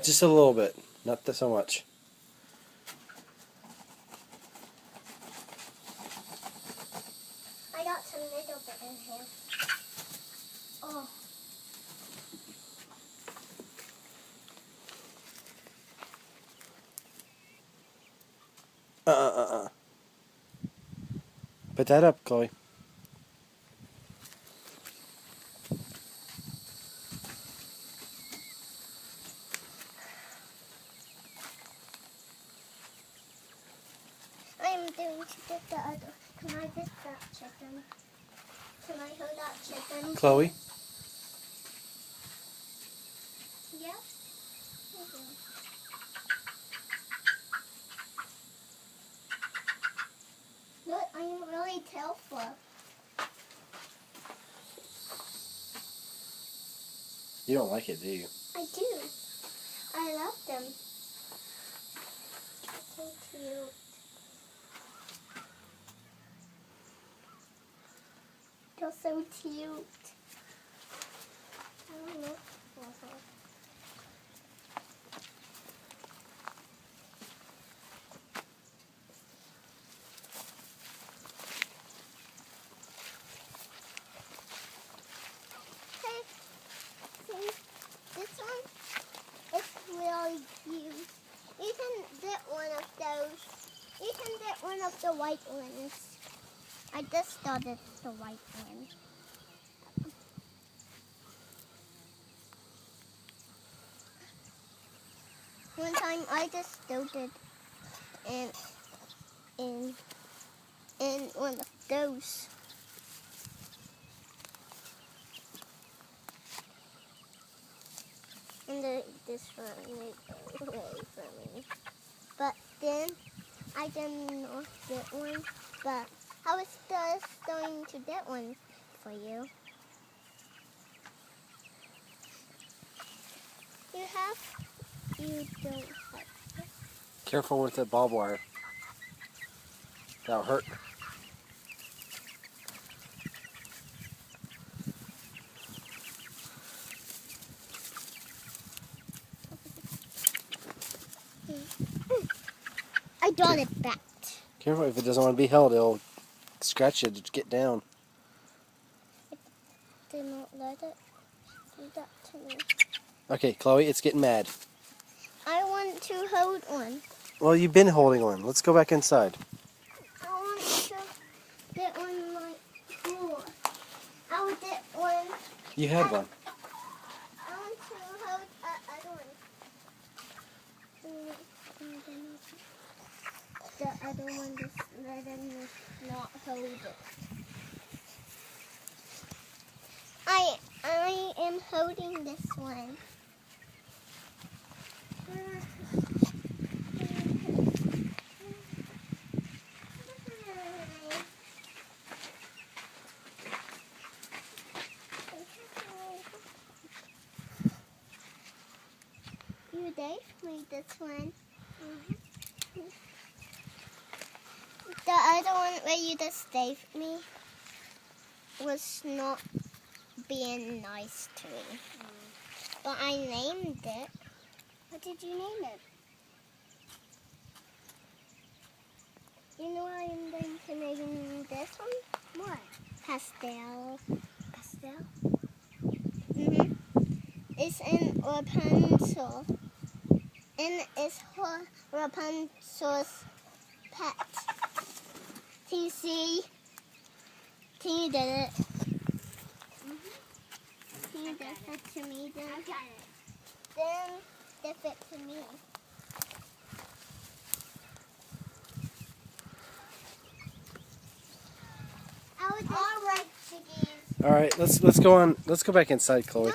Just a little bit, not so much. I got some little bit in here. Oh. Put that up, Chloe. I'm going to get the other. Can I get that chicken? Can I hold that chicken? Chloe? Yeah. Look, I'm really careful. You don't like it, do you? I do. I love them. So cute. They're so cute. I don't know. This one is really cute. You can get one of those. You can get one of the white ones. I just started the white one. One time I just started in one of those. And this one made away from me. But then I did not get one. But I was just going to get one for you. You don't have. Careful with that barbed wire. That'll hurt. I got it back. Careful, if it doesn't want to be held, it'll scratch it to get down. Do not let it do that to me. Okay, Chloe, it's getting mad. I want to hold one. Well, you've been holding one. Let's go back inside. I want to get one like more. I will get one. You had one. I want to hold other one. The other one just letting me not hold it. I am holding this one. You gave me this one. The other one where you just gave me was not being nice to me. But I named it. What did you name it? You know what I'm going to name this one? What? Pastel. Pastel? Mm-hmm. It's in Rapunzel. And it's Rapunzel's pet. Can you see? Can you do it? Can you give it to me then? I got it. Then give it to me. All right, chickies. All right, let's go on. Let's go back inside, Chloe. No.